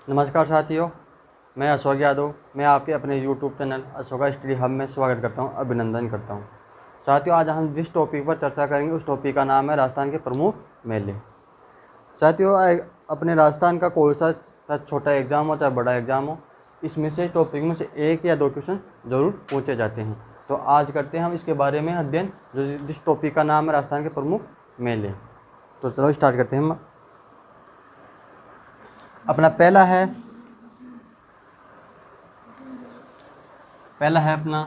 नमस्कार साथियों, मैं अशोक यादव। मैं आपके अपने YouTube channel Ashoka study hub में स्वागत करता हूं, अभिनंदन करता हूं। साथियों, आज हम जिस टॉपिक पर चर्चा करेंगे उस टॉपिक का नाम है राजस्थान के प्रमुख मेले। साथियों, अपने राजस्थान का कोई सा चाहे छोटा एग्ज़ाम हो चाहे बड़ा एग्ज़ाम हो, इसमें से टॉपिक में से एक या दो क्वेश्चन ज़रूर पूछे जाते हैं। तो आज करते हैं हम इसके बारे में अध्ययन, जिस टॉपिक का नाम है राजस्थान के प्रमुख मेले। तो चलो स्टार्ट करते हैं हम। अपना पहला है अपना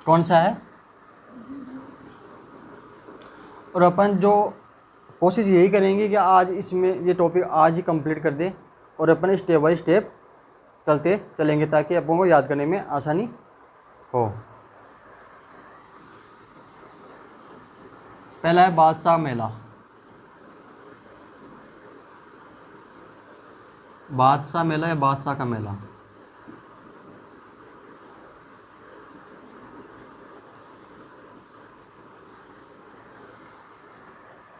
कौन सा है, और अपन जो कोशिश यही करेंगे कि आज इसमें ये टॉपिक आज ही कंप्लीट कर दे और अपन स्टेप बाय स्टेप चलते चलेंगे ताकि अपन को याद करने में आसानी हो। पहला है बादशाह मेला। बादशाह मेला या बादशाह का मेला।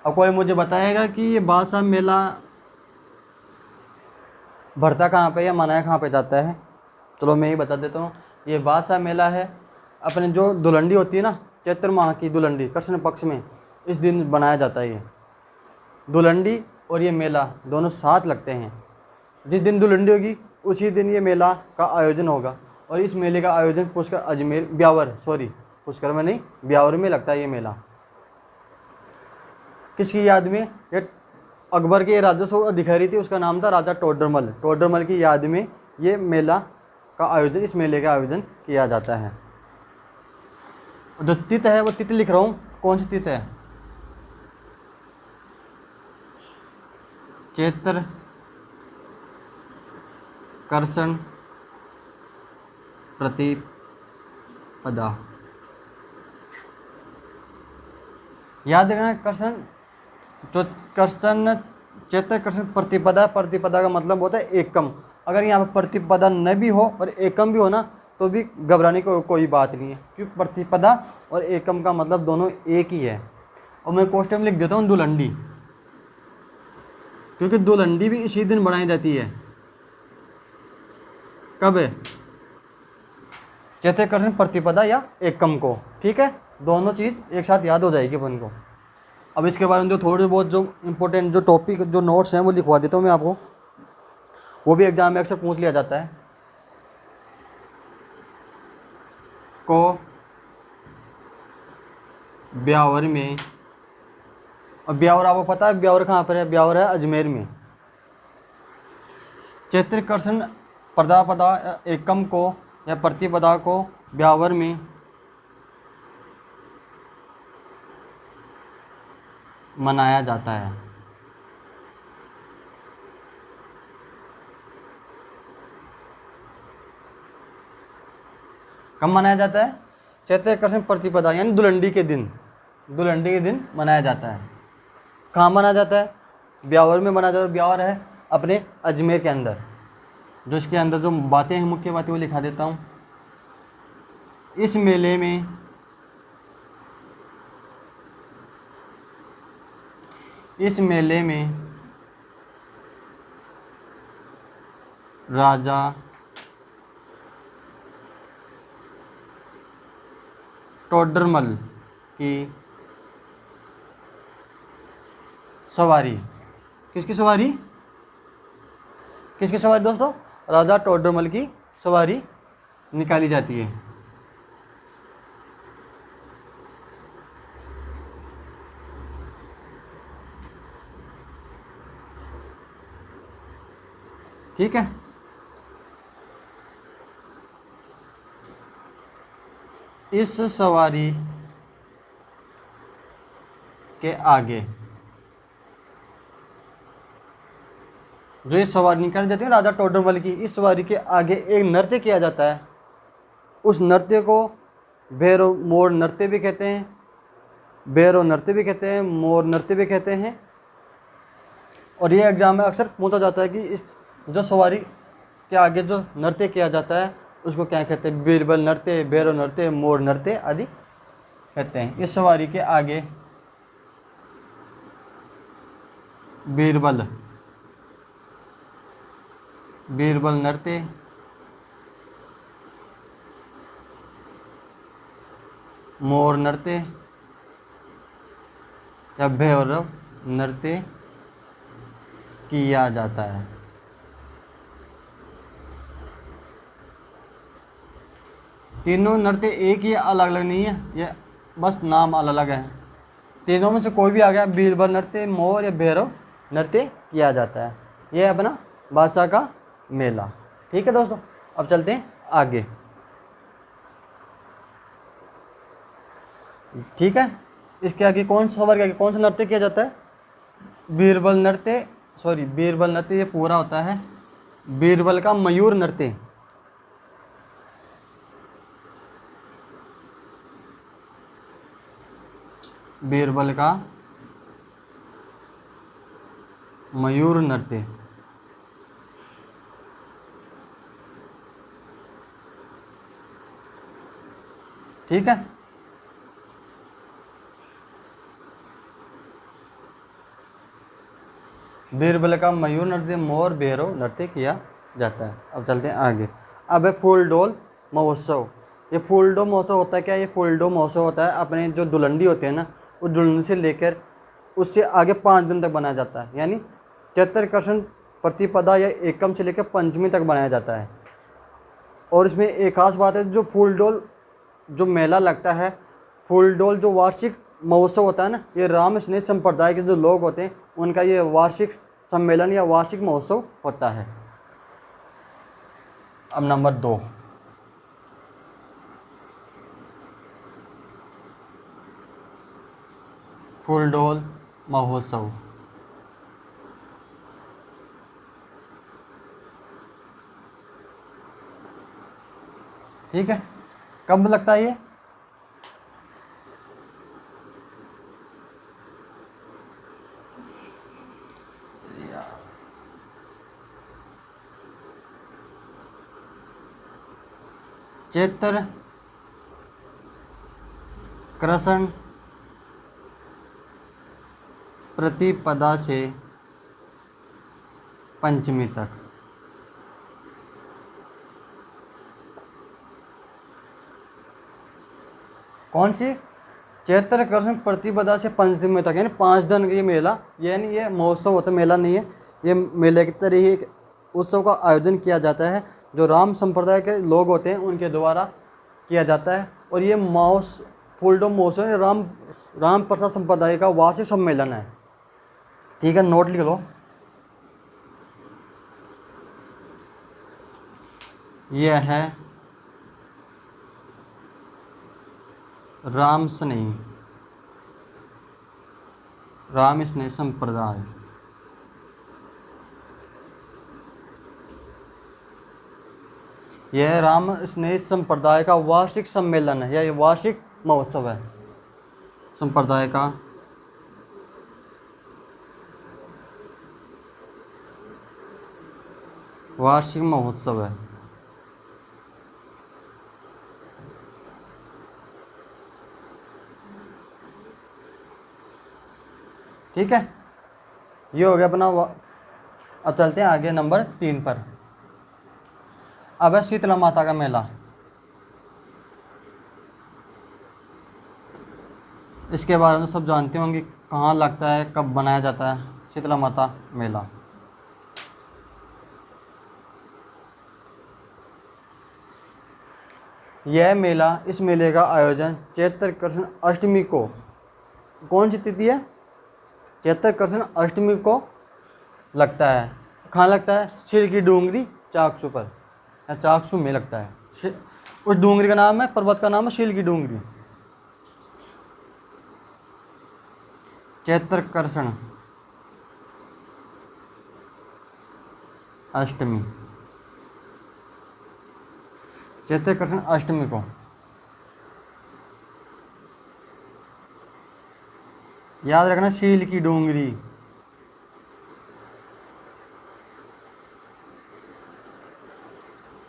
अब कोई मुझे बताएगा कि ये बादशाह मेला भरता कहाँ पे या मनाया कहाँ पे जाता है? चलो मैं ही बता देता हूँ। ये बादशाह मेला है अपने जो दुलंडी होती है ना, चैत्र माह की दुलंडी, कृष्ण पक्ष में इस दिन बनाया जाता है। ये दुलंडी और ये मेला दोनों साथ लगते हैं। जिस दिन दुलंडी होगी उसी दिन ये मेला का आयोजन होगा, और इस मेले का आयोजन पुष्कर में नहीं, ब्यावर में लगता है ये मेला। किसकी याद में? ये अकबर के राजस्व अधिकारी थी, उसका नाम था राजा टोडरमल। टोडरमल की याद में ये मेला का आयोजन, इस मेले का आयोजन किया जाता है। जो तिथि है वो तिथि लिख रहा हूँ, कौन सी तिथि है? चैत्र कृष्ण प्रतिपदा। याद रखना, चैत्र कृष्ण प्रतिपदा। प्रतिपदा का मतलब होता है एकम। अगर यहाँ पर प्रतिपदा न भी हो और एकम भी हो ना, तो भी घबराने की कोई बात नहीं है, क्योंकि प्रतिपदा और एकम का मतलब दोनों एक ही है। और मैं क्वेश्चन में लिख देता हूँ दुलंडी, क्योंकि दुलंडी भी इसी दिन बनाई जाती है। कब है? चैत्र कृष्ण प्रतिपदा या एकम को। ठीक है, दोनों चीज़ एक साथ याद हो जाएगी अपन को। अब इसके बारे में जो थोड़े बहुत जो इम्पोर्टेंट जो टॉपिक जो नोट्स हैं वो लिखवा देता हूँ मैं आपको। वो भी एग्जाम में अक्सर पूछ लिया जाता है। को ब्यावर में, और ब्यावर आपको पता है ब्यावर कहाँ पर है? ब्यावर है अजमेर में। चैत्र कृष्ण प्रदापदा एकम को या प्रतिपदा को ब्यावर में मनाया जाता है। कब मनाया जाता है? चैत्र कृष्ण प्रतिपदा यानी दुलंडी के दिन। दुलंडी के दिन मनाया जाता है। कहाँ मनाया जाता है? ब्यावर में मनाया जाता है। ब्यावर है अपने अजमेर के अंदर। जो इसके अंदर जो बातें हैं, मुख्य बातें, वो लिखा देता हूँ। इस मेले में राजा टोडरमल की सवारी। किसकी सवारी? किसकी सवारी दोस्तों? राजा टोडरमल की सवारी निकाली जाती है। ठीक है, इस सवारी के आगे जो ये सवारी निकाली जाती है राजा टोडरमल की, इस सवारी के आगे एक नृत्य किया जाता है। उस नृत्य को भैरव मोर नृत्य भी कहते हैं, भैरव नृत्य भी कहते हैं, मोर नृत्य भी कहते हैं। और ये एग्जाम में अक्सर पूछा जाता है कि इस जो सवारी के आगे जो नृत्य किया जाता है उसको क्या कहते हैं? बीरबल नृत्य, भैरव नृत्य, मोर नृत्य आदि कहते हैं। इस सवारी के आगे बीरबल, बीरबल नृत्य, मोर नृत्य या भैरव नृत्य किया जाता है। तीनों नृत्य एक ही, अलग अलग नहीं है, ये बस नाम अलग अलग है। तीनों में से कोई भी आ गया, बीरबल नृत्य, मोर या भैरव नृत्य किया जाता है। ये है अपना भाषा का मेला। ठीक है दोस्तों, अब चलते हैं आगे। ठीक है, इसके आगे कौन सा सवाल के आगे कौन सा नृत्य किया जाता है? बीरबल नृत्य, सॉरी बीरबल नृत्य ये पूरा होता है। बीरबल का मयूर नृत्य, बीरबल का मयूर नृत्य, ठीक है। बीरबल का मयूर नृत्य, मोर भैरव नृत्य किया जाता है। अब चलते हैं आगे। अब है फूलडोल महोत्सव। ये फूलडोल महोत्सव होता है क्या? ये फूलडोल महोत्सव होता है अपने जो दुल्हनडी होते हैं ना, उस दुल्हन से लेकर उससे आगे 5 दिन तक बनाया जाता है। यानी चैत्र कृष्ण प्रतिपदा या एकम से लेकर पंचमी तक बनाया जाता है। और इसमें एक खास बात है, जो फूलडोल जो मेला लगता है, फूलडोल जो वार्षिक महोत्सव होता है ना, ये राम स्नेह संप्रदाय के जो लोग होते हैं उनका ये वार्षिक सम्मेलन या वार्षिक महोत्सव होता है। अब नंबर 2, फूलडोल महोत्सव। ठीक है, कब लगता है ये? चैत्र कृष्ण प्रतिपदा से पंचमी तक। कौन सी? चैत्र कृष्ण प्रतिपदा से पंचमी तक, यानी 5 दिन का ये मेला, यानी ये महोत्सव होता है, मेला नहीं है। ये मेले की तरह ही एक उत्सव का आयोजन किया जाता है, जो राम संप्रदाय के लोग होते हैं उनके द्वारा किया जाता है। और ये फूलडोल महोत्सव राम प्रसाद संप्रदाय का वार्षिक सम्मेलन है। ठीक है, नोट लिख लो। यह है राम स्नेह संप्रदाय, यह राम स्नेह संप्रदाय का वार्षिक सम्मेलन है, या वार्षिक महोत्सव है। संप्रदाय का वार्षिक महोत्सव है। ठीक है, ये हो गया अपना। अब चलते हैं आगे नंबर 3 पर। अब है शीतला माता का मेला। इसके बारे में सब जानते होंगे, कहाँ लगता है, कब बनाया जाता है शीतला माता मेला। यह मेला, इस मेले का आयोजन चैत्र कृष्ण अष्टमी को, कौन सी तिथि है? चैत्र कृष्ण अष्टमी को लगता है। कहाँ लगता है? शील की डूंगरी चाकसू पर, या चाकसू में लगता है। उस डूंगरी का नाम है, पर्वत का नाम है शील की डूंगरी। चैत्र कृष्ण अष्टमी, चैत्र कृष्ण अष्टमी को याद रखना, शील की डूंगरी।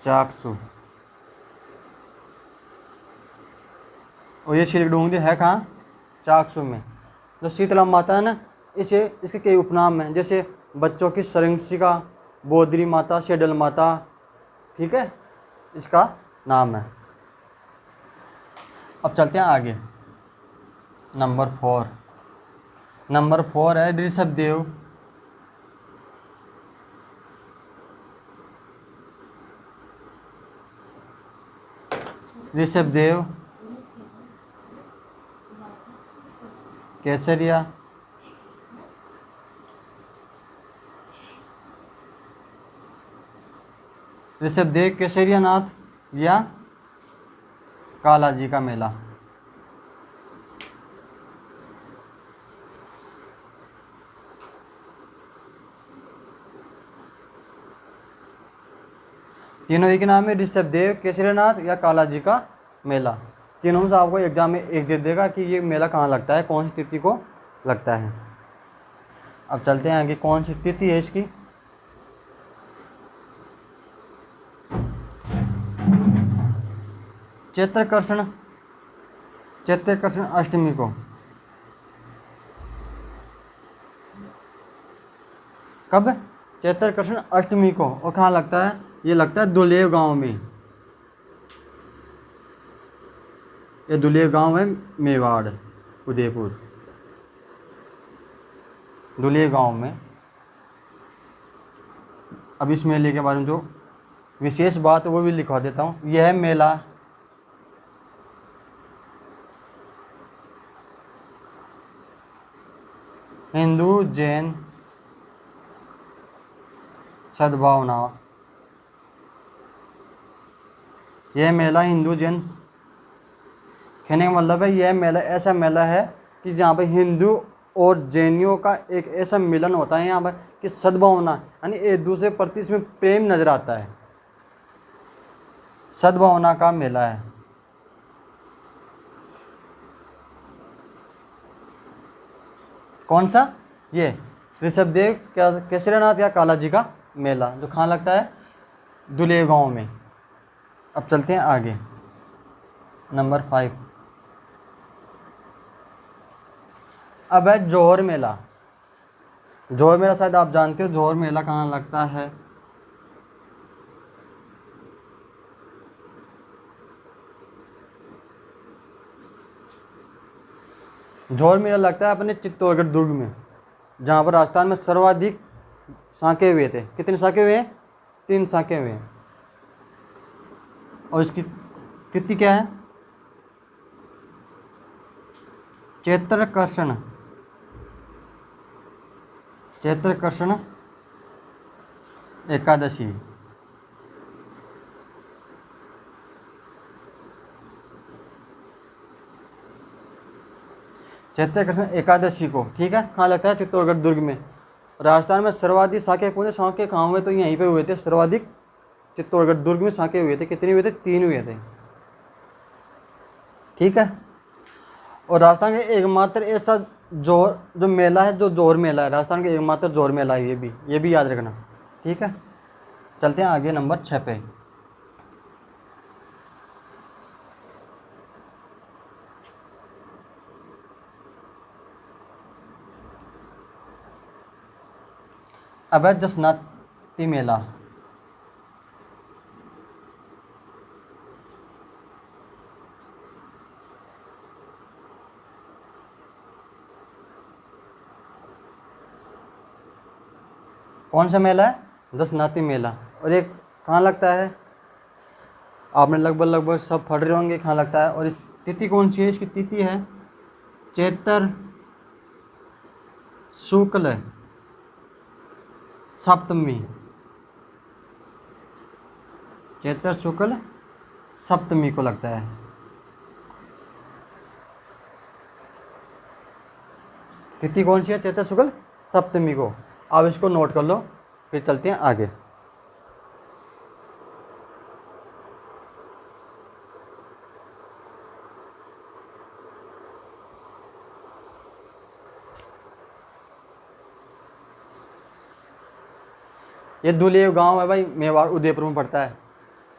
चाकसू, और ये शील की डूंगरी है कहाँ? चाकसू में। जो शीतला माता है ना, इसे इसके कई उपनाम हैं, जैसे बच्चों की सरंसिका, बोदरी माता, शेडल माता, ठीक है, इसका नाम है। अब चलते हैं आगे। नंबर 4 है ऋषभदेव। केसरिया, ऋषभदेव केसरिया नाथ या कालाजी का मेला। तीनों एक नाम है, ऋषभदेव, केसरीनाथ या कालाजी का मेला। तीनों में से आपको एग्जाम में एक दे देगा कि ये मेला कहाँ लगता है, कौन सी तिथि को लगता है। अब चलते हैं आगे, कौन सी तिथि है इसकी। चैत्रकर्षण अष्टमी को। कब? चैत्रकर्षण अष्टमी को। और कहाँ लगता है? ये लगता है दुलेव गांव में। ये दुलेव गांव है, मेवाड़, उदयपुर, दुलेव गांव में। अब इस मेले के बारे में जो विशेष बात है वो भी लिखवा देता हूँ। यह मेला हिंदू जैन सद्भावना, यह मेला हिंदू जैन, कहने का मतलब है यह मेला ऐसा मेला है कि जहाँ पर हिंदू और जैनियों का एक ऐसा मिलन होता है यहाँ पर कि सद्भावना, यानी एक दूसरे प्रति इसमें प्रेम नजर आता है। सद्भावना का मेला है। कौन सा? ये ऋषभदेव केसरीनाथ या कालाजी का मेला, जो कहाँ लगता है? दुलेव गांव में। अब चलते हैं आगे, नंबर 5। अब है जौहर मेला। जौहर मेला शायद आप जानते हो, जौहर मेला कहाँ लगता है? जौहर मेला लगता है अपने चित्तौड़गढ़ दुर्ग में, जहाँ पर राजस्थान में सर्वाधिक साके हुए थे। कितने साके हुए हैं? 3 साके हुए हैं। और इसकी तिथि क्या है? चैत्रकर्षण एकादशी। चैत्रकर्षण एकादशी को, ठीक है, कहाँ लगता है? चित्तौड़गढ़ दुर्ग में। राजस्थान में सर्वाधिक साके पूरे साके कहाँ हुए? तो यहीं पे हुए थे सर्वाधिक, चित्तौड़गढ़ दुर्ग में साके हुए थे। कितने हुए थे? 3 हुए थे, ठीक है। और राजस्थान का एकमात्र ऐसा जो मेला है, जो जौहर मेला है, राजस्थान का एकमात्र जौहर मेला है। ये भी याद रखना, ठीक है। चलते हैं आगे, नंबर 6 पे। अब है जसनाती मेला। कौन सा मेला है? जसनाती मेला। और ये कहाँ लगता है? आपने लगभग सब पढ़ रहे होंगे कहाँ लगता है। और इस तिथि कौन सी है? इसकी तिथि है चैत्र शुक्ल सप्तमी। चैत्र शुक्ल सप्तमी को लगता है। तिथि कौन सी है? चैत्र शुक्ल सप्तमी को। आप इसको नोट कर लो, फिर चलते हैं आगे। ये दुलेव गांव है भाई, मेवाड़ उदयपुर में पड़ता है।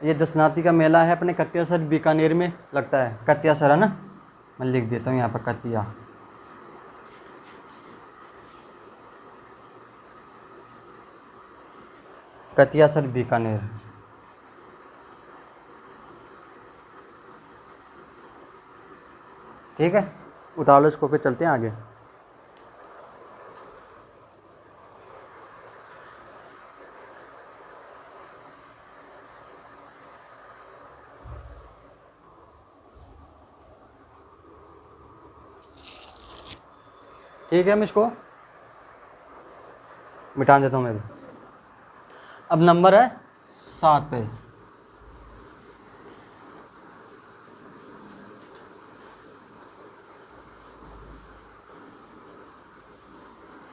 ये जसनाती का मेला है, अपने कत्यासर बीकानेर में लगता है। कत्यासर है ना, मैं लिख देता हूँ यहाँ पर, कतिया। कतियासर बीकानेर। ठीक है, उतार लो इसको, पे चलते हैं आगे। ठीक है, मैं इसको मिटा देता हूँ मैं भी। अब नंबर है 7 पे।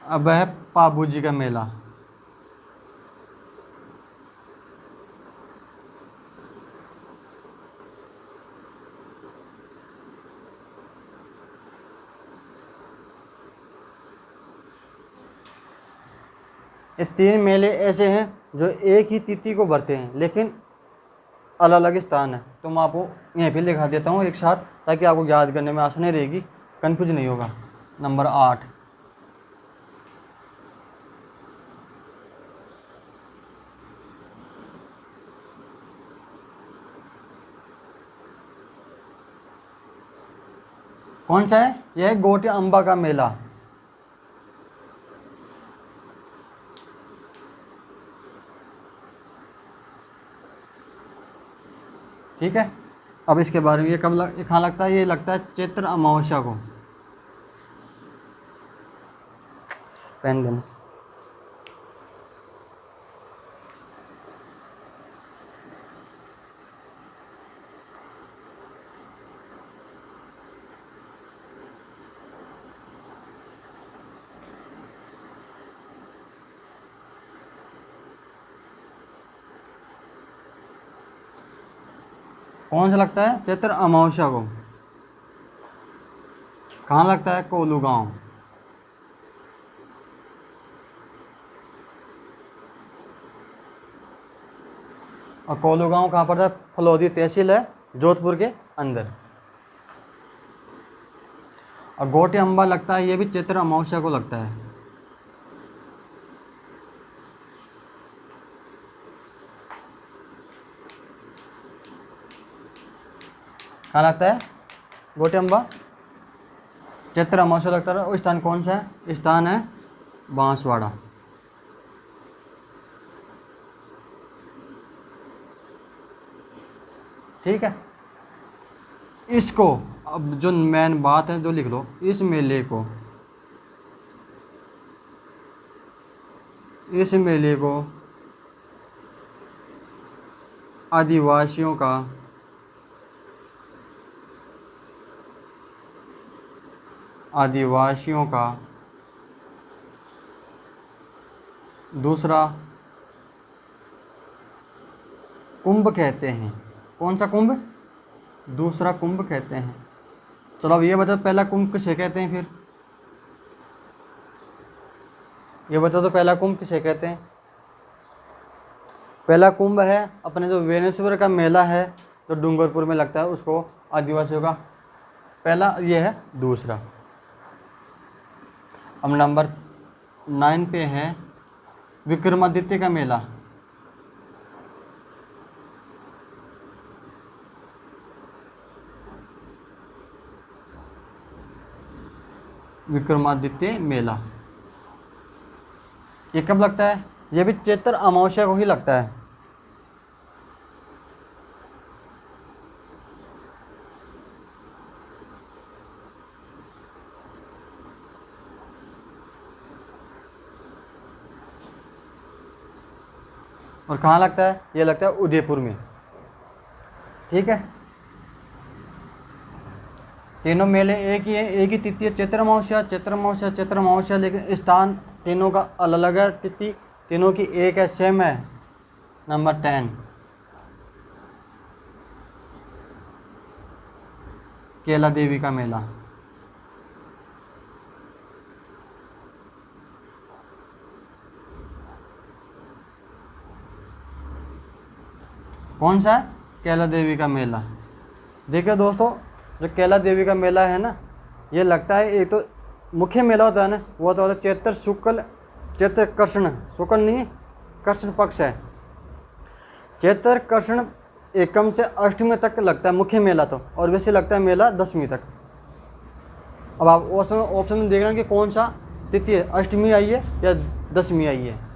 अब है पाबू जी का मेला। ये 3 मेले ऐसे हैं जो एक ही तिथि को भरते हैं लेकिन अलग अलग स्थान है। तो मैं आपको यहीं पे लिखा देता हूँ एक साथ, ताकि आपको याद करने में आसानी रहेगी, कंफ्यूज नहीं होगा। नंबर 8, कौन सा है? यह है गोटे अम्बा का मेला। ठीक है, अब इसके बारे में ये कहाँ लगता है? ये लगता है चैत्र अमावस्या को। पेन देना। कौन सा लगता है? चैत्र अमावस्या को। कहाँ लगता है? कोलू गांव। और कोलू गांव कहाँ पड़ता है? फलौदी तहसील है, जोधपुर के अंदर। और गोटे अम्बा लगता है, ये भी चैत्र अमावस्या को लगता है। कहाँ लगता है गोटे अम्बा? चैत्र अमावस्या लगता है। और स्थान कौन सा है? स्थान है बांसवाड़ा। ठीक है, इसको अब जो मेन बात है जो लिख लो, इस मेले को आदिवासियों का दूसरा कुंभ कहते हैं। कौन सा कुंभ? दूसरा कुंभ कहते हैं। चलो अब ये बता, पहला कुंभ किसे कहते हैं? फिर ये बता दो, पहला कुंभ किसे कहते हैं? पहला कुंभ है अपने जो वेनेश्वर का मेला है जो डूंगरपुर में लगता है, उसको आदिवासियों का पहला ये है। दूसरा, अब नंबर 9 पे है विक्रमादित्य का मेला। विक्रमादित्य मेला ये कब लगता है? ये भी चैत्र अमावस्या को ही लगता है। और कहाँ लगता है? ये लगता है उदयपुर में। ठीक है, तीनों मेले एक ही है, एक ही तिथि है, चैत्र अमावस्या, लेकिन स्थान तीनों का अलग अलग है। तिथि तीनों की एक है, सेम है। नंबर 10, केला देवी का मेला। कौन सा है? केला देवी का मेला। देखिए दोस्तों, जो केला देवी का मेला है ना, ये लगता है, एक तो मुख्य मेला होता है ना, वो तो होता है चैत्र कृष्ण नहीं, कृष्ण पक्ष है, चैत्र कृष्ण एकम से अष्टमी तक लगता है मुख्य मेला, तो और वैसे लगता है मेला दशमी तक। अब आप ऑप्शन में देख रहे हैं कि कौन सा तिथि है, अष्टमी आई है या दशमी आई है।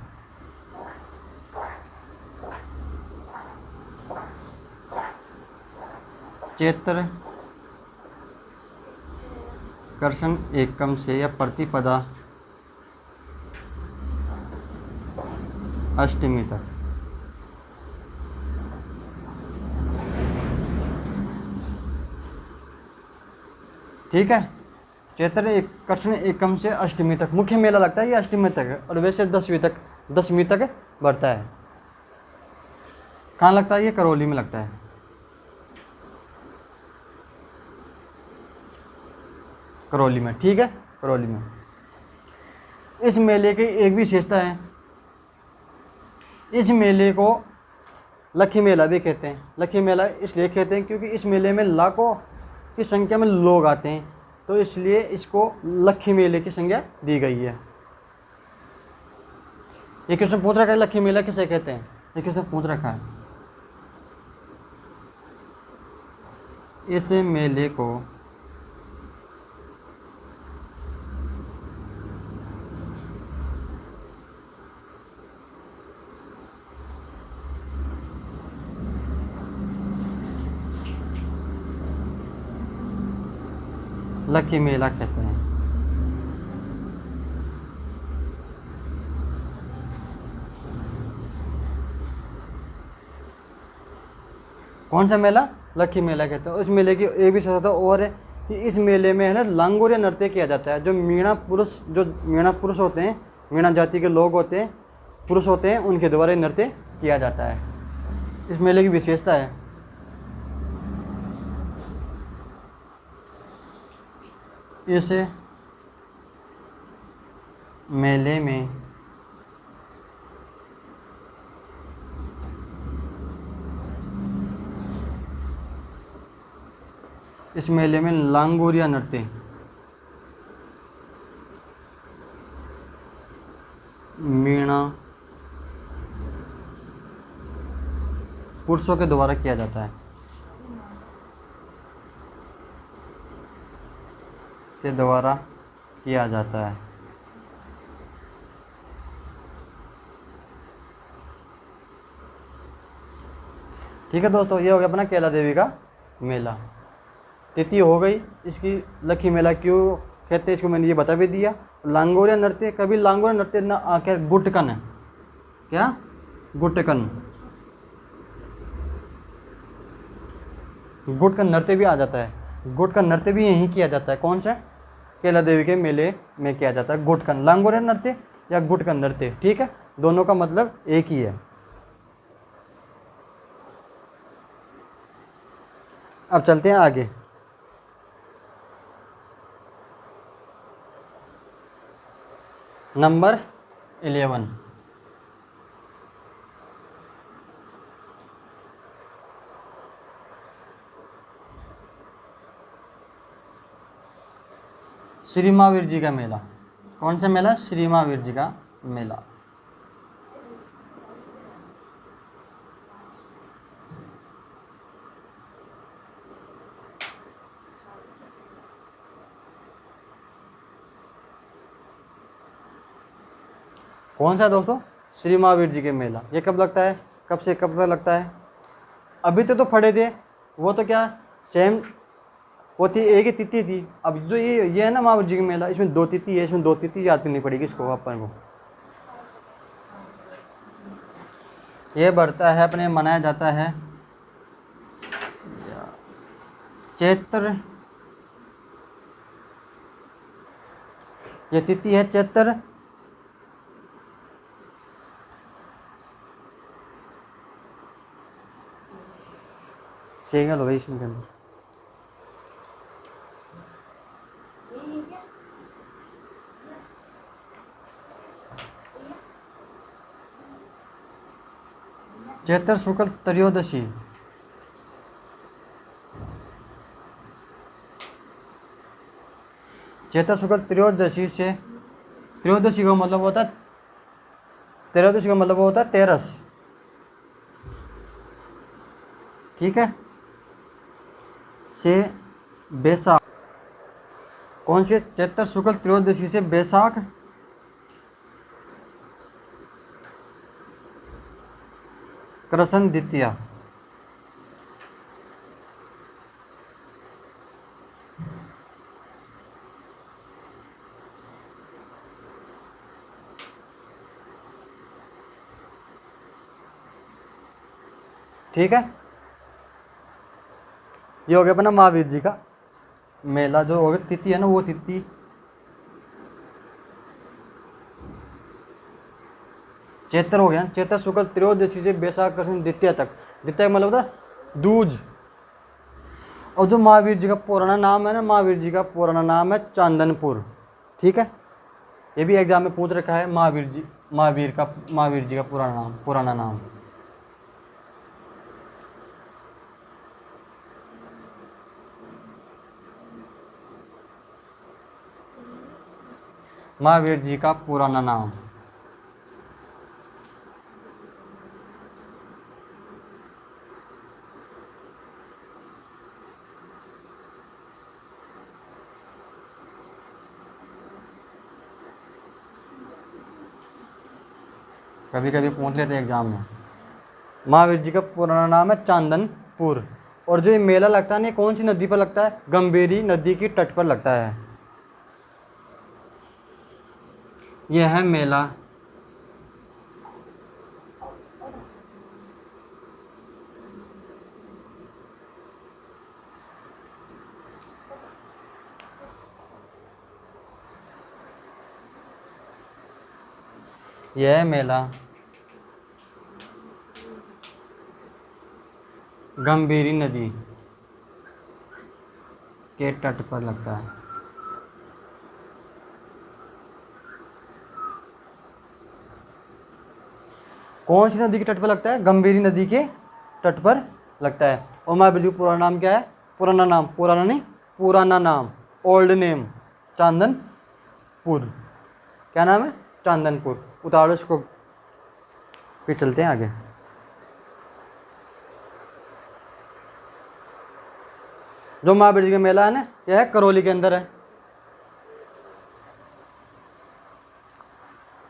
चैत्र कृष्ण एकम से या प्रतिपदा अष्टमी तक। ठीक है, चैत्र कृष्ण एकम से अष्टमी तक मुख्य मेला लगता है, ये अष्टमी तक है, और वैसे दसवीं तक बढ़ता है। कहाँ लगता है? ये करौली में लगता है। करौली में, ठीक है, करौली में। इस मेले की एक विशेषता है, इस मेले को लक्खी मेला भी कहते हैं। लक्खी मेला इसलिए कहते हैं क्योंकि इस मेले में लाखों की संख्या में लोग आते हैं, तो इसलिए इसको लक्खी मेले की संज्ञा दी गई है। ये क्वेश्चन पूछ रखा है, लक्खी मेला किसे कहते हैं, ये क्वेश्चन पूछ रखा है। इस मेले को लक्खी मेला कहते हैं। कौन सा मेला? लक्खी मेला कहते हैं। उस मेले की एक भी विशेषता और है कि इस मेले में है ना लांगोरिया नृत्य किया जाता है। जो मीणा पुरुष होते हैं, मीणा जाति के लोग होते हैं, पुरुष होते हैं, उनके द्वारा नृत्य किया जाता है। इस मेले की विशेषता है। इस मेले में लांगोरिया नृत्य मीणा पुरुषों के द्वारा किया जाता है, के द्वारा किया जाता है। ठीक है दोस्तों, ये हो गया अपना कैला देवी का मेला। तिथि हो गई इसकी, लक्खी मेला क्यों कहते हैं इसको मैंने ये बता भी दिया। लांगोरिया नृत्य, कभी लांगोरिया नृत्य ना आकर गुटकन है, क्या गुटकन नृत्य भी आ जाता है। गुट का नृत्य भी यहीं किया जाता है। कौन सा? कैला देवी के मेले में किया जाता है गुटकन, लांगोरिया नृत्य या गुटकन नृत्य। ठीक है, दोनों का मतलब एक ही है। अब चलते हैं आगे। नंबर 11, श्री महावीर जी का मेला। कौन सा मेला? श्री महावीर जी का मेला। कौन सा दोस्तों? श्री महावीर जी के मेला। ये कब लगता है, कब से कब तक लगता है? अभी तो फड़े थे, वो तो क्या सेम होती एक ही तिथि थी। अब जो ये है ना महावीर जी का मेला, इसमें 2 तिथि है, इसमें 2 तिथि याद करनी पड़ेगी इसको अपन को। ये बढ़ता है अपने मनाया जाता है चैत्र, ये तिथि है चैत्र सेगल हो गई इसमें के अंदर। चैत्र शुक्ल त्रयोदशी, चैत्र शुक्ल त्रयोदशी से, त्रयोदशी का मतलब होता है, त्रयोदशी का मतलब होता है 13। ठीक है, से बैसाख। कौन सी? चैत्र शुक्ल त्रयोदशी से बैसाख कृष्ण द्वितीया। ठीक है, ये हो गया अपना महावीर जी का मेला। जो हो गया तिथि है ना, वो तिथि चैत्र हो गया। चैत्र शुक्ल त्रयोदशी से बैसाख कृष्ण द्वितीया तक। द्वितीया का मतलब होता दूज। और जो महावीर जी का पुराना नाम है ना, महावीर जी का पुराना नाम है चांदनपुर। ठीक है, ये भी एग्जाम में पूछ रखा है, महावीर जी का पुराना नाम। महावीर जी का पुराना नाम। कभी कभी पूछ लेते हैं एग्जाम में। महावीर जी का पुराना नाम है चांदनपुर। और जो ये मेला लगता है ना, ये कौन सी नदी पर लगता है? गंभीरी नदी की तट पर लगता है। यह है मेला गंभीरी नदी के तट पर लगता है। कौन सी नदी के तट पर लगता है? गंभीरी नदी के तट पर लगता है। और महावीर जी का पुराना नाम क्या है? पुराना नाम ओल्ड नेम चांदनपुर। क्या नाम है? चांदनपुर। उतारो इसको, फिर चलते हैं आगे। जो महावीर जी का मेला है ना, यह है करौली के अंदर है।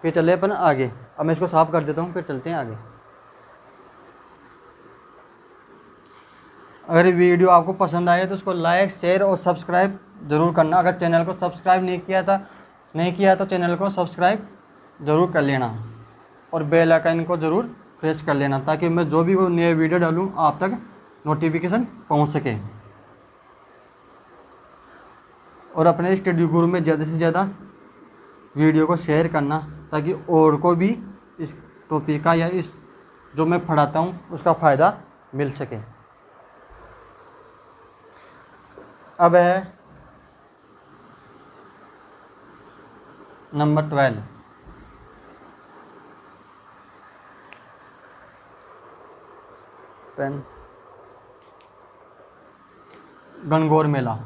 फिर चले अपन आगे। अब मैं इसको साफ कर देता हूँ, फिर चलते हैं आगे। अगर वीडियो आपको पसंद आए तो उसको लाइक, शेयर और सब्सक्राइब ज़रूर करना। अगर चैनल को सब्सक्राइब नहीं किया तो चैनल को सब्सक्राइब ज़रूर कर लेना और बेल आइकन को ज़रूर प्रेस कर लेना, ताकि मैं जो भी वो नए वीडियो डालूँ आप तक नोटिफिकेशन पहुँच सके। और अपने स्टडी ग्रुप में ज़्यादा से ज़्यादा वीडियो को शेयर करना, ताकि और को भी इस टॉपिक का या इस जो मैं पढ़ाता हूँ उसका फ़ायदा मिल सके। अब है नंबर 12, पेन गणगौर मेला।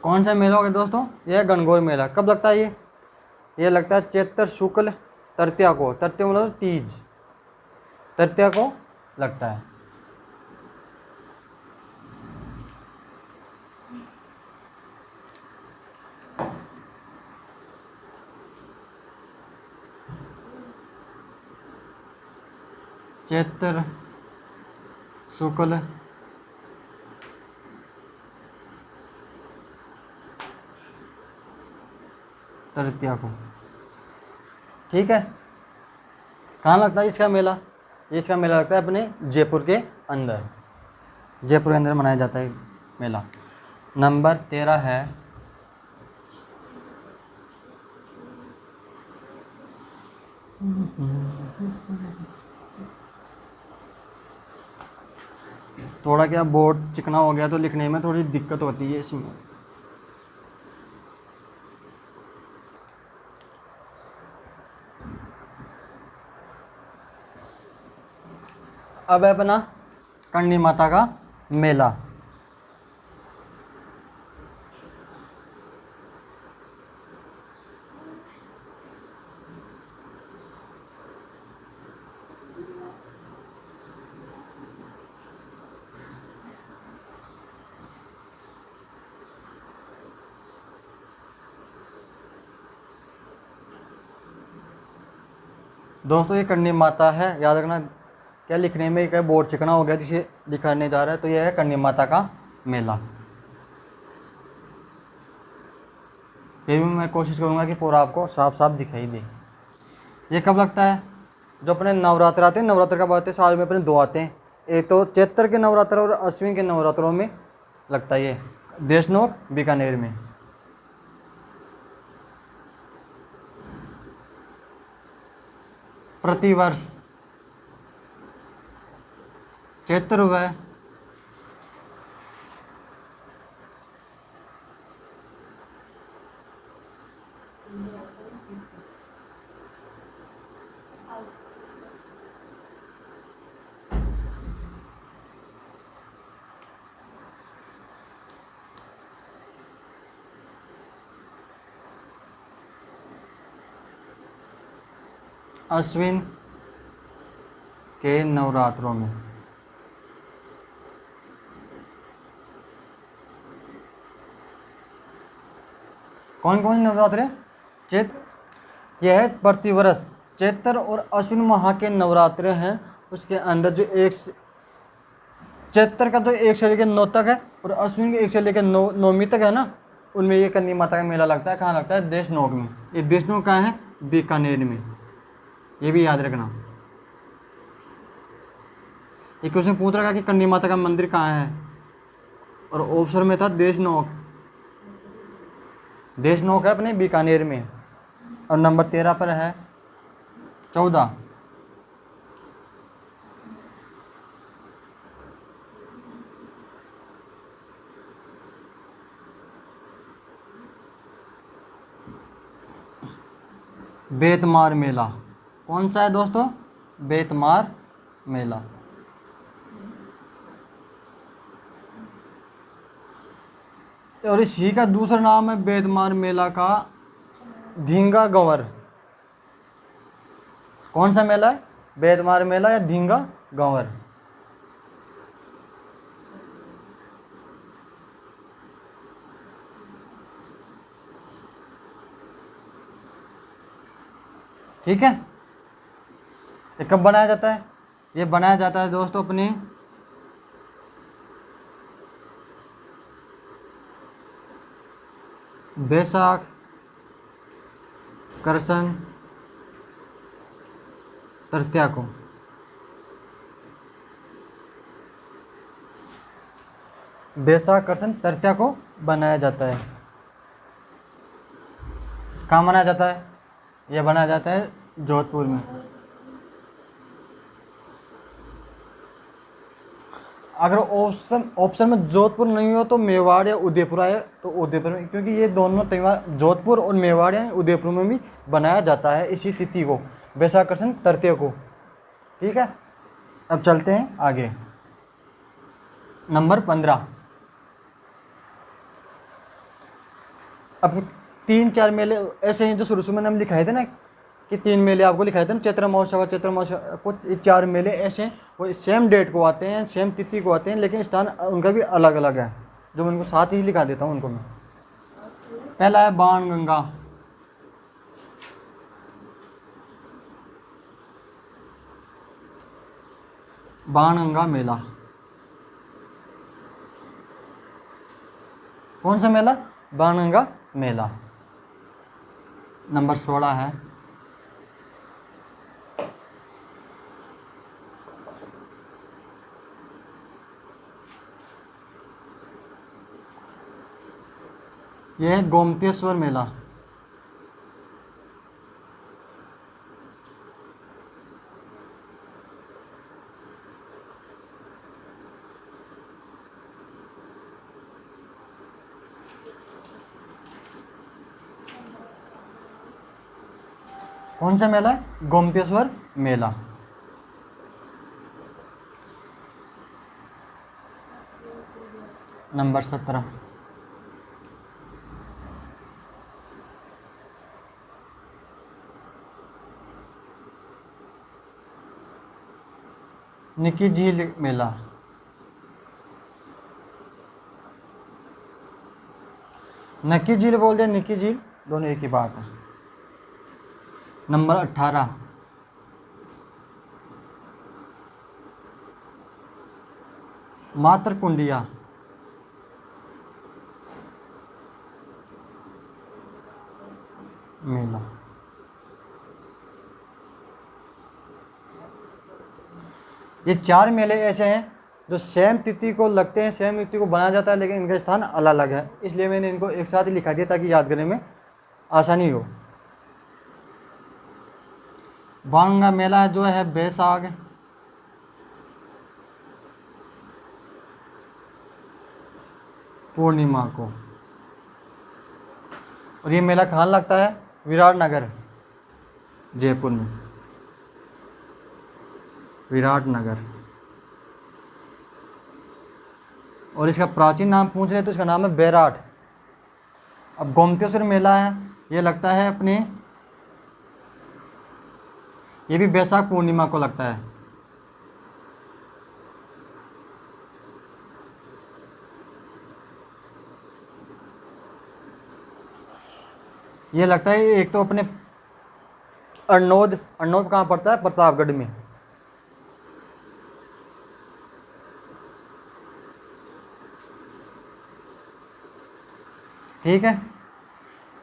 कौन सा मेला होगा दोस्तों? यह गणगौर मेला। कब लगता है ये लगता है चैत्र शुक्ल तृतीया को। तृतीया मतलब तीज, तृतीया को लगता है। चैत्र शुक्ल तृतीया को। ठीक है, कहाँ लगता है इसका मेला? इसका मेला लगता है अपने जयपुर के अंदर। जयपुर के अंदर मनाया जाता है मेला। नंबर 13 है थोड़ा क्या बोर्ड चिकना हो गया तो लिखने में थोड़ी दिक्कत होती है इसमें। अब है अपना करणी माता का मेला। दोस्तों ये करणी माता है, याद रखना। क्या लिखने में क्या बोर्ड चिकना हो गया जिसे दिखाने जा रहा है, तो यह है करणी माता का मेला। फिर भी मैं कोशिश करूंगा कि पूरा आपको साफ साफ दिखाई दे। ये कब लगता है? जो अपने नवरात्र आते हैं, नवरात्र कब आते हैं? साल में अपने दो आते हैं, एक तो चैत्र के नवरात्र और अश्विन के नवरात्रों में लगता है ये देशनोक बीकानेर में। प्रतिवर्ष चैत्र हुआ है, अश्विन के नवरात्रों में। कौन कौन से नवरात्र है? यह है प्रतिवर्ष चैत्र और अश्विन माह के नवरात्र हैं। उसके अंदर जो एक चैत्र का तो 1 से लेकर 9 तक है, और अश्विन के 1 से लेकर 9वीं तक है ना, उनमें ये करणी माता का मेला लगता है। कहाँ लगता है? देशनोक में। ये देशनोक कहाँ है? बीकानेर में। ये भी याद रखना। एक क्वेश्चन पूछ रहा था कि करणी माता का मंदिर कहाँ है, और ऑप्शन में था देशनोक। देशनोक है अपने बीकानेर में। और नंबर 13 पर है 14 बेतमार मेला। कौन सा है दोस्तों? बेतमार मेला। और इसी का दूसरा नाम है बेतमार मेला का धींगा गंवर। कौन सा मेला है? बेतमार मेला या धींगा गंवर। ठीक है। ये कब बनाया जाता है? ये बनाया जाता है दोस्तों अपने बैसाख कृष्ण तृतीया को। बैसाख कृष्ण तृतीया को बनाया जाता है। कहाँ बनाया जाता है? यह बनाया जाता है जोधपुर में। अगर ऑप्शन में जोधपुर नहीं हो तो मेवाड़ या उदयपुर आए तो उदयपुर में, क्योंकि ये दोनों त्यौहार जोधपुर और मेवाड़ या उदयपुर में भी बनाया जाता है इसी तिथि को, बैसाख कृष्ण तृतीया को। ठीक है, अब चलते हैं आगे। नंबर 15। अब 3-4 मेले ऐसे हैं जो शुरू में हम लिखाए थे ना, कि 3 मेले आपको लिखाए थे ना, चैत्र महोत्सव कुछ 4 मेले ऐसे हैं, वो सेम डेट को आते हैं, सेम तिथि को आते हैं, लेकिन स्थान उनका भी अलग अलग है, जो मैं उनको साथ ही लिखा देता हूँ उनको मैं। पहला है बाणगंगा। बाणगंगा मेला। कौन सा मेला? बाणगंगा मेला। नंबर 16 है यह है गोमतेश्वर मेला। कौन सा मेला है? गोमतेश्वर मेला। नंबर 17। निकी झील मेला। नकी झील बोल दे, निकी झील, दोनों एक ही बात है। नंबर 18। मातर कुंडिया मेला। ये 4 मेले ऐसे हैं जो सेम तिथि को लगते हैं, सेम तिथि को बनाया जाता है, लेकिन इनका स्थान अलग अलग है, इसलिए मैंने इनको एक साथ ही लिखा दिया ताकि याद करने में आसानी हो। बांगा मेला जो है बैसाख पूर्णिमा को, और ये मेला कहाँ लगता है? विराटनगर, जयपुर में, विराटनगर। और इसका प्राचीन नाम पूछ रहे तो इसका नाम है बैराट। अब गोमतेश्वर मेला है, ये लगता है अपने, ये भी बैसाख पूर्णिमा को लगता है। ये लगता है एक तो अपने अरनोद, अरनोद कहाँ पड़ता है? प्रतापगढ़ में। ठीक है।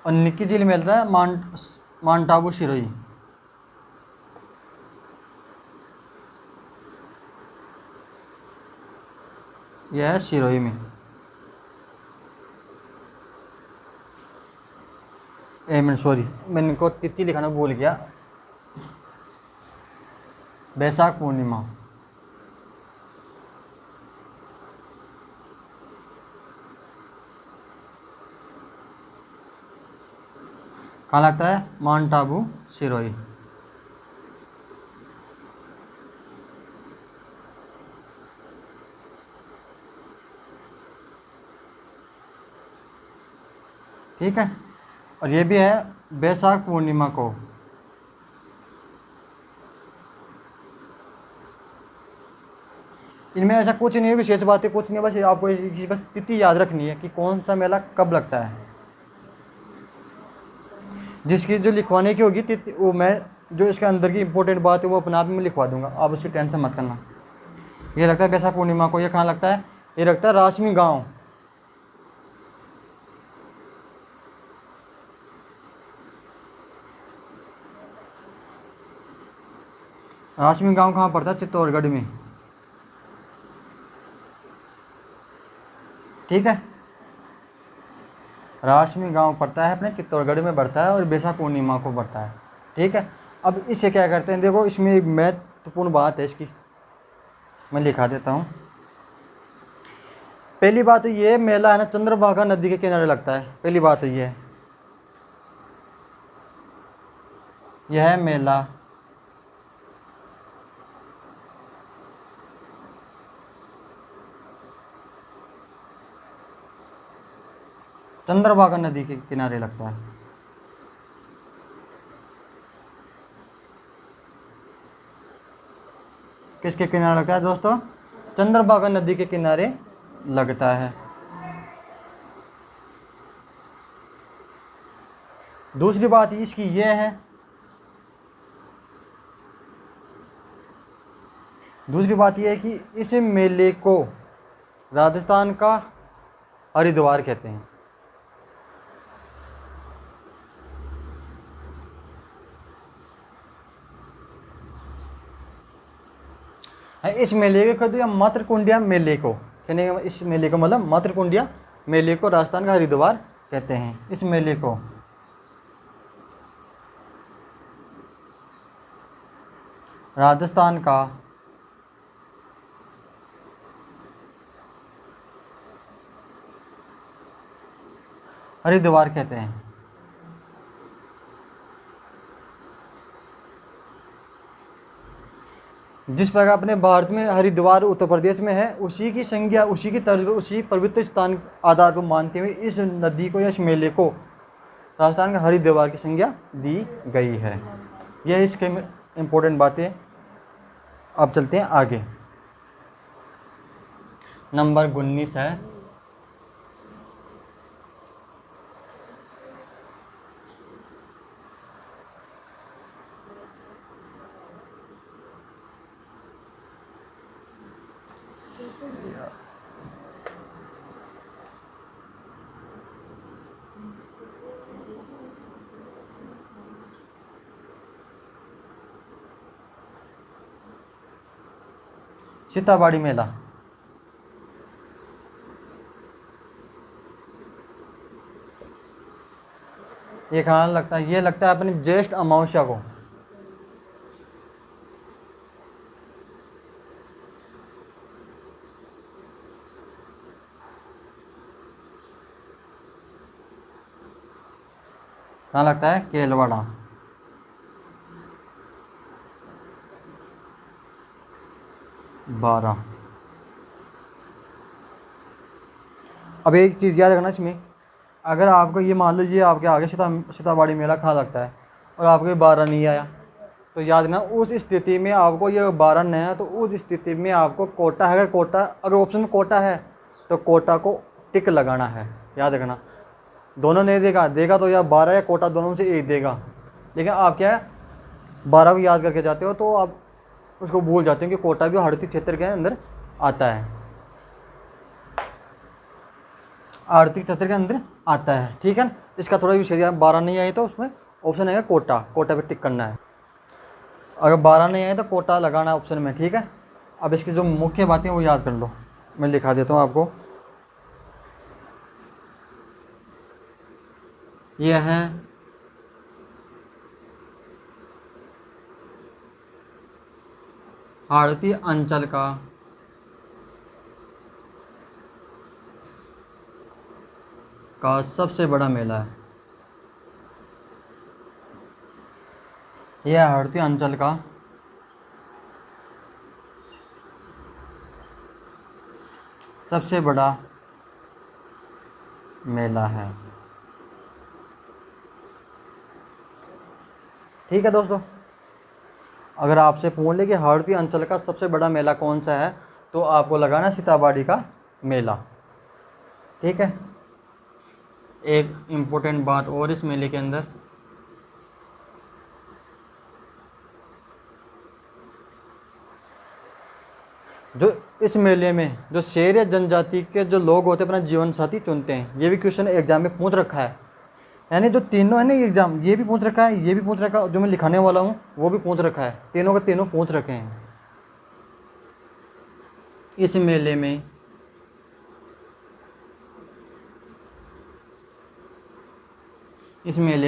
और निकी झील मिलता है माउंट आबू सिरोही। यह है सिरोही में। सॉरी, मैंने इनको तिथि लिखाना भूल गया। बैसाख पूर्णिमा। कहाँ लगता है? माउंट आबू सिरोही। ठीक है। और ये भी है बैसाख पूर्णिमा को। इनमें ऐसा कुछ नहीं है, विशेष बातें कुछ नहीं है, बस आपको बस तिथि याद रखनी है कि कौन सा मेला कब लगता है। जिसकी जो लिखवाने की होगी तिथि, वो मैं जो इसके अंदर की इंपॉर्टेंट बात है वो अपने आप में लिखवा दूंगा, आप उसकी टेंशन मत करना। ये लगता है बैसाख पूर्णिमा को। ये कहाँ लगता है? ये लगता है राशमी गांव। राशमी गांव कहाँ पड़ता है? चित्तौड़गढ़ में। ठीक है। राशमी गांव पड़ता है अपने चित्तौड़गढ़ में पड़ता है और बैसाख पूर्णिमा को पड़ता है। ठीक है। अब इसे क्या करते हैं, देखो इसमें एक महत्वपूर्ण बात है इसकी, मैं लिखा देता हूँ। पहली बात तो ये मेला है ना चंद्रभागा नदी के किनारे लगता है। पहली बात तो ये है, यह मेला चंद्रभागा नदी के किनारे लगता है। किसके किनारे लगता है दोस्तों? चंद्रभागा नदी के किनारे लगता है। दूसरी बात इसकी यह है, दूसरी बात यह है कि इस मेले को राजस्थान का हरिद्वार कहते हैं। इस मेले को कहते हैं मातृकुंडिया मेले को, कहने का इस मेले को मतलब मातृकुंडिया मेले को राजस्थान का हरिद्वार कहते हैं। इस मेले को राजस्थान का हरिद्वार कहते हैं। जिस प्रकार अपने भारत में हरिद्वार उत्तर प्रदेश में है, उसी की संज्ञा, उसी की तर्ज, उसी पवित्र स्थान आधार को मानते हुए इस नदी को या इस मेले को राजस्थान के हरिद्वार की संज्ञा दी गई है। यह इसके इम्पोर्टेंट बातें। अब चलते हैं आगे। नंबर 19 है सीताबाड़ी मेला। ये कहाँ लगता है? ये लगता है अपनी ज्येष्ठ अमावस्या को। कहाँ लगता है? केलवाड़ा। बारह। अब एक चीज़ याद रखना इसमें, अगर आपको ये मान लीजिए आपके आगे सीताबाड़ी मेला कहाँ लगता है और आपके 12 नहीं आया, तो याद रखना उस स्थिति में आपको ये 12 नहीं है, तो उस स्थिति में आपको कोटा है, अगर ऑप्शन में कोटा है तो कोटा को टिक लगाना है। याद रखना, दोनों नहीं देगा तो या 12 या कोटा दोनों में से एक देगा। लेकिन आप क्या है 12 को याद करके जाते हो तो आप उसको भूल जाते हैं कि कोटा भी हड़ती क्षेत्र के अंदर आता है, आर्थिक क्षेत्र के अंदर आता है। ठीक है, इसका थोड़ा विषय 12 नहीं आए तो उसमें ऑप्शन आएगा कोटा, कोटा पे टिक करना है। अगर 12 नहीं आए तो कोटा लगाना है ऑप्शन में। ठीक है, अब इसकी जो मुख्य बातें वो याद कर लो, मैं लिखा देता हूँ आपको। यह है हाड़ती अंचल का सबसे बड़ा मेला है। यह हाड़ती अंचल का सबसे बड़ा मेला है। ठीक है दोस्तों, अगर आपसे पूछ ले कि हाड़ती अंचल का सबसे बड़ा मेला कौन सा है, तो आपको लगाना सीताबाड़ी का मेला। ठीक है, एक इम्पोर्टेंट बात और इस मेले के अंदर, जो इस मेले में जो शेर या जनजाति के जो लोग होते हैं अपना जीवन साथी चुनते हैं। ये भी क्वेश्चन एग्जाम में पूछ रखा है, यानी जो तीनों है ना एग्जाम, ये भी पूछ रखा है, ये भी पूछ रखा है, जो मैं लिखाने वाला हूँ वो भी पूछ रखा है, तीनों के तीनों पूछ रखे हैं। इस मेले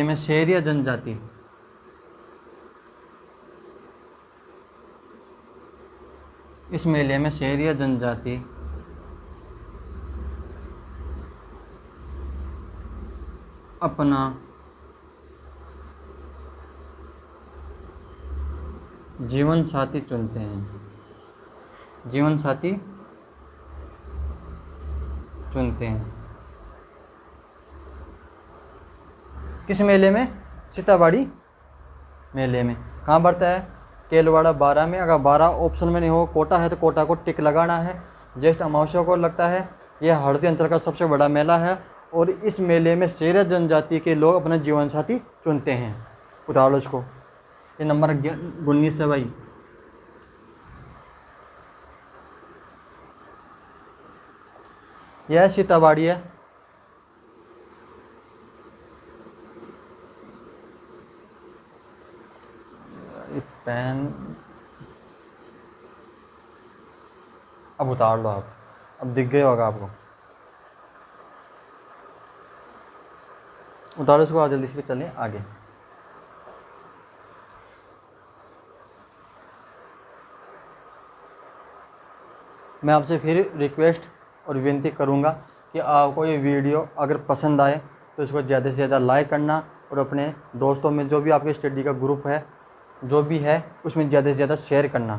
में शेर या जनजाति अपना जीवन साथी चुनते हैं। किस मेले में? सीताबाड़ी मेले में। कहाँ बढ़ता है? केलवाड़ा 12 में। अगर 12 ऑप्शन में नहीं हो, कोटा है तो कोटा को टिक लगाना है। ज्येष्ठ अमावस्या को लगता है। यह हड़ती अंचल का सबसे बड़ा मेला है और इस मेले में शेर जनजाति के लोग अपना जीवन साथी चुनते हैं। उतार लो इसको, ये नंबर 19 है भाई। यह सीताबाड़ी है। पेन अब उतार लो आप, अब दिख गया होगा आपको। उतारो इसको, जल्दी से चलें आगे। मैं आपसे फिर रिक्वेस्ट और विनती करूंगा कि आपको ये वीडियो अगर पसंद आए तो इसको ज़्यादा से ज़्यादा लाइक करना और अपने दोस्तों में जो भी आपके स्टडी का ग्रुप है जो भी है उसमें ज़्यादा से ज़्यादा शेयर करना।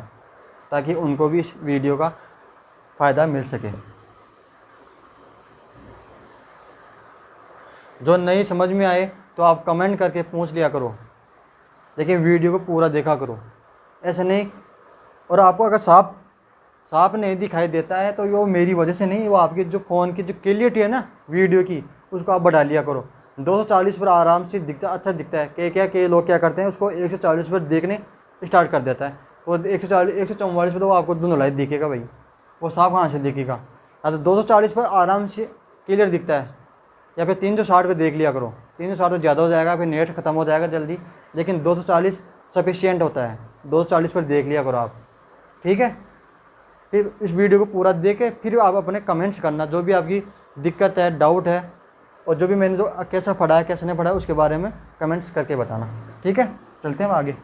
ताकि उनको भी इस वीडियो का फ़ायदा मिल सके। जो नहीं समझ में आए तो आप कमेंट करके पूछ लिया करो, लेकिन वीडियो को पूरा देखा करो, ऐसे नहीं। और आपको अगर सांप नहीं दिखाई देता है तो वो मेरी वजह से नहीं, वो आपकी जो फ़ोन की जो क्लियरिटी है ना वीडियो की, उसको आप बढ़ा लिया करो। 240 पर आराम से दिखता, अच्छा दिखता है। कई लोग क्या करते हैं, उसको 140 पर देखने स्टार्ट कर देता है। वो 144 पर तो आपको धुंधला दिखेगा भाई, वो सांप कहाँ से दिखेगा। हाँ, तो 240 पर आराम से क्लियर दिखता है, या फिर 360 पे देख लिया करो। 360 तो ज़्यादा हो जाएगा, फिर नेट ख़त्म हो जाएगा जल्दी, लेकिन 240 सफिशियंट होता है। 240 पर देख लिया करो आप, ठीक है। फिर इस वीडियो को पूरा देख के फिर आप अपने कमेंट्स करना, जो भी आपकी दिक्कत है, डाउट है, और जो भी मैंने जो कैसा पढ़ा है कैसे नहीं पढ़ा है उसके बारे में कमेंट्स करके बताना, ठीक है। चलते हैं आगे।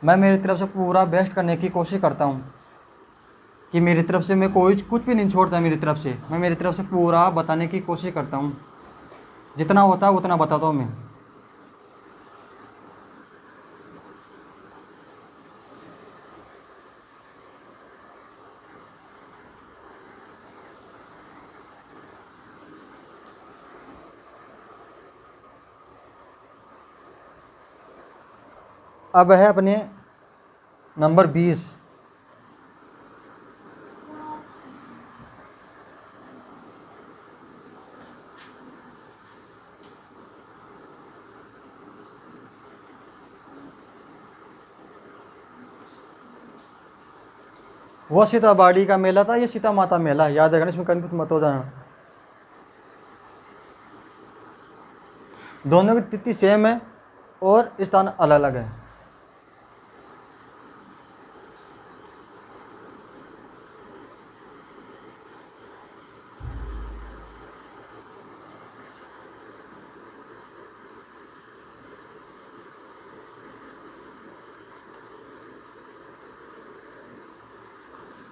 मैं मेरी तरफ से पूरा बेस्ट करने की कोशिश करता हूँ कि मेरी तरफ से मैं कुछ भी नहीं छोड़ता। मेरी तरफ से मैं मेरी तरफ से पूरा बताने की कोशिश करता हूँ, जितना होता है उतना बताता हूँ मैं। अब है अपने नंबर 20। वो सीताबाड़ी का मेला था, ये सीता माता मेला, याद रखना, इसमें कन्फ्यूज मत हो जाना। दोनों की तिथि सेम है और स्थान अलग अलग है।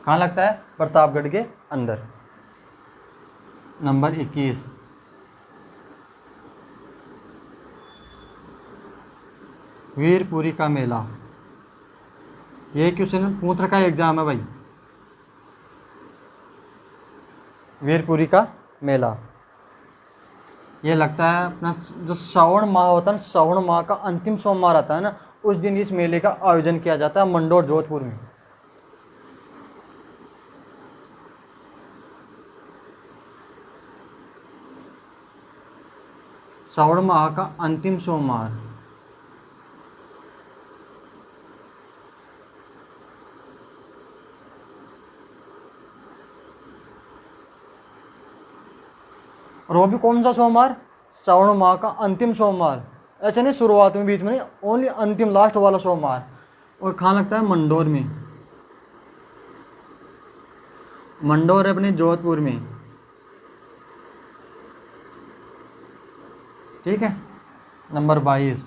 कहाँ लगता है? प्रतापगढ़ के अंदर। नंबर 21, वीरपुरी का मेला। ये क्वेश्चन पूछ रखा है, एग्जाम है भाई। वीरपुरी का मेला ये लगता है अपना जो श्रावण माह होता है ना, श्रावण माह का अंतिम सोमवार आता है ना, उस दिन इस मेले का आयोजन किया जाता है मंडोर जोधपुर में। श्रावण माह का अंतिम सोमवार। और वो भी कौन सा सोमवार? श्रावण माह का अंतिम सोमवार। ऐसे नहीं शुरुआत में, बीच में नहीं, ओनली अंतिम लास्ट वाला सोमवार। और कहाँ लगता है? मंडोर में। मंडोर है अपने जोधपुर में, ठीक है। नंबर 22,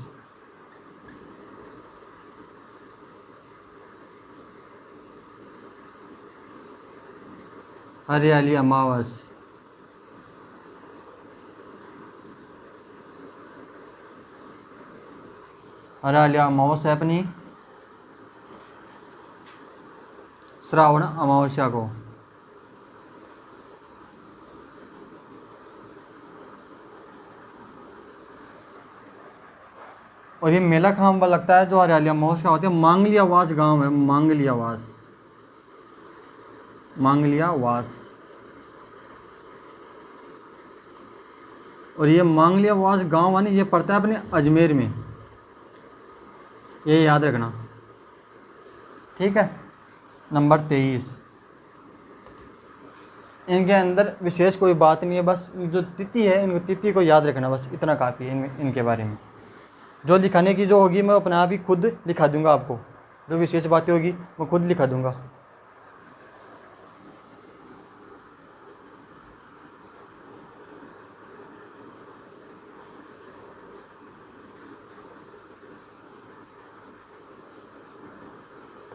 हरियाली अमावस। हरियाली अमावस है अपनी श्रावण अमावस्या को। और ये मेला कहाँ पर लगता है जो हरियाली अमावस का होता है? मांगलियावास गांव है, मांगलियावास, मांगलियावास। और ये मांगलियावास गांव है ना, ये पड़ता है अपने अजमेर में, ये याद रखना, ठीक है। नंबर 23, इनके अंदर विशेष कोई बात नहीं है, बस जो तिथि है, इनको तिथि को याद रखना, बस इतना काफ़ी है इनके बारे में। जो लिखाने की जो होगी मैं अपने आप ही खुद लिखा दूंगा आपको, जो विशेष बातें होगी मैं खुद लिखा दूंगा।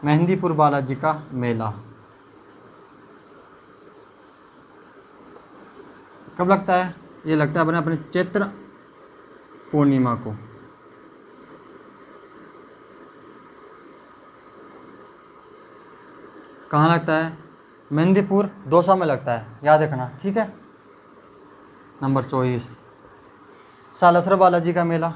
मेहंदीपुर बालाजी का मेला कब लगता है? ये लगता है अपने चैत्र पूर्णिमा को। कहाँ लगता है? मेहंदीपुर दौसा में लगता है, याद रखना, ठीक है। नंबर 24 सालासर बालाजी का मेला।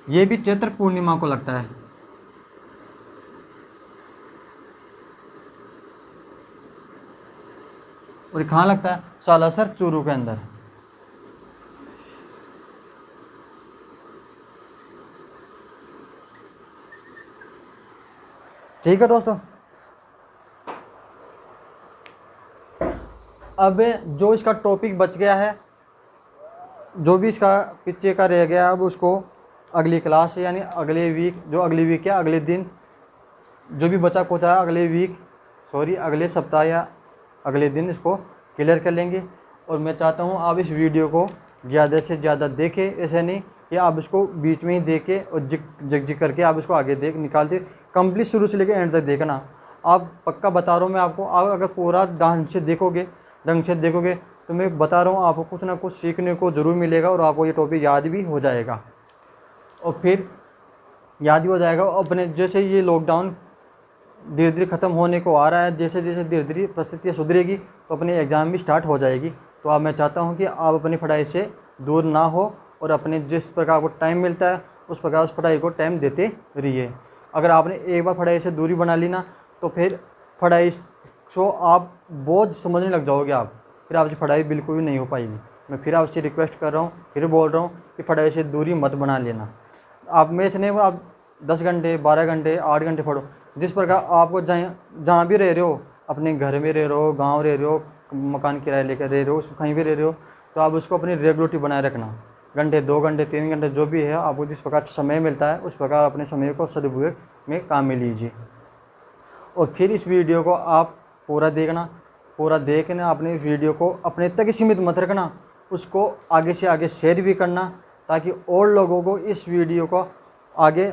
ये भी चैत्र पूर्णिमा को लगता है। और कहाँ लगता है? सालासर चूरू के अंदर। ठीक है दोस्तों, अब जो इसका टॉपिक बच गया है, जो भी इसका पीछे का रह गया, अब उसको अगली क्लास यानी अगले वीक, जो अगली वीक या अगले दिन जो भी बचा कुछ है अगले सप्ताह या अगले दिन इसको क्लियर कर लेंगे। और मैं चाहता हूँ आप इस वीडियो को ज़्यादा से ज़्यादा देखें, ऐसा नहीं कि आप इसको बीच में ही देखें और जिक करके आप इसको आगे निकाल दे। कंप्लीट शुरू से लेकर एंड तक देखना। आप पक्का बता रहा हूँ मैं आपको, आप अगर पूरा ढंग से देखोगे तो मैं बता रहा हूँ आपको कुछ ना कुछ सीखने को ज़रूर मिलेगा और आपको ये टॉपिक याद भी हो जाएगा। और फिर याद ही हो जाएगा। अपने जैसे ये लॉकडाउन धीरे धीरे ख़त्म होने को आ रहा है, जैसे जैसे धीरे धीरे परिस्थितियाँ सुधरेगी तो अपने एग्ज़ाम भी स्टार्ट हो जाएगी। तो अब मैं चाहता हूँ कि आप अपनी पढ़ाई से दूर ना हो और अपने जिस प्रकार को टाइम मिलता है उस प्रकार उस पढ़ाई को टाइम देते रहिए। अगर आपने एक बार पढ़ाई से दूरी बना ली ना तो फिर पढ़ाई को आप बोझ समझने लग जाओगे, आप फिर आपकी पढ़ाई बिल्कुल भी नहीं हो पाएगी। मैं फिर आपसे रिक्वेस्ट कर रहा हूँ, फिर बोल रहा हूँ कि पढ़ाई से दूरी मत बना लेना। आप में से नहीं, आप 10 घंटे 12 घंटे 8 घंटे पढ़ो। जिस प्रकार आपको जहाँ भी रह रहे हो, अपने घर में रह रहे हो, गांव रह रहे हो, मकान किराए लेकर रह रहे हो, कहीं भी रह रहे हो, तो आप उसको अपनी रेगुलरिटी बनाए रखना। घंटे 2 घंटे 3 घंटे जो भी है आपको जिस प्रकार समय मिलता है उस प्रकार अपने समय को सदुपयोग में काम में लीजिए। और फिर इस वीडियो को आप पूरा देखना, अपने इस वीडियो को अपने तक ही सीमित मत रखना, उसको आगे से आगे शेयर भी करना ताकि और लोगों को इस वीडियो को आगे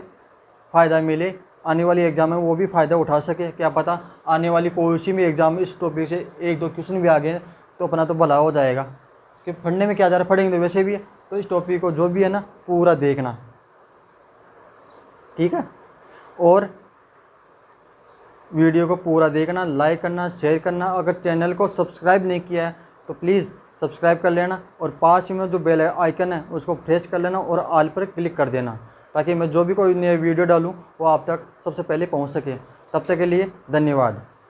फ़ायदा मिले, आने वाली एग्ज़ाम में वो भी फ़ायदा उठा सके। क्या पता आने वाली कोई सी भी एग्ज़ाम में इस टॉपिक से 1-2 क्वेश्चन भी आ गए तो अपना तो भला हो जाएगा। कि पढ़ने में क्या जा रहा है, पढ़ेंगे तो वैसे भी है। तो इस टॉपिक को जो भी है ना पूरा देखना, ठीक है। और वीडियो को पूरा देखना, लाइक करना, शेयर करना। अगर चैनल को सब्सक्राइब नहीं किया है तो प्लीज़ सब्सक्राइब कर लेना और पास में जो बेल आइकन है उसको प्रेस कर लेना और ऑल पर क्लिक कर देना ताकि मैं जो भी कोई नया वीडियो डालूँ वो आप तक सबसे पहले पहुंच सके। तब तक के लिए धन्यवाद।